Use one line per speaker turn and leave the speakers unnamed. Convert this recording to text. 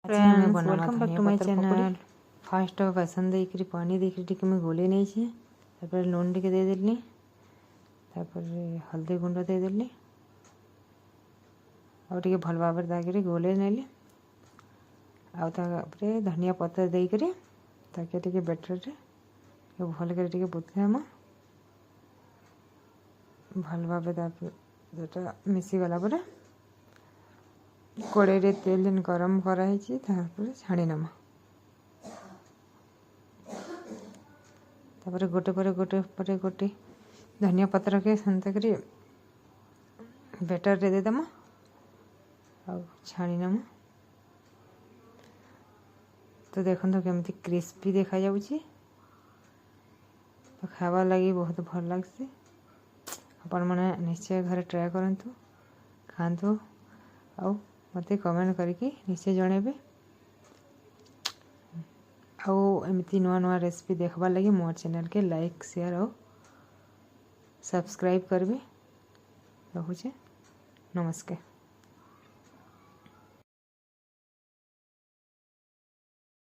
Friends welcome back to my channel. Fast बेसन देकर पानी देकर टिके मैं गोले नहीं छे तापर लून टिके दे देली तापर हल्दी गुंड दे देली और टिके भल भाव ताकि गोले नेली आउ तापर धनिया पत्र देकर ताकि टिके बेटर रे भल कर टिके बुतेमा भल भाव तापर मिसी गला पर कड़े रे तेल जेन गरम कराई छाणी नमा तापर गोटे पर गोटे धनिया पत्र के सेंता करी बेटर रे देदमा आ छाणी नमा तो देखो केमती क्रिस्पी देखा जाउची तो खावा लगी बहुत भल लगसी आपण माने निश्चय घर ट्राए करंतु खांतु आ मते कमेंट करके निश्चय जणेबे आउ एमती नुआ नुआ रेसिपी देखबार लगी मोर चैनल के लाइक शेयर और सब्सक्राइब करबे। रहुचे नमस्कार।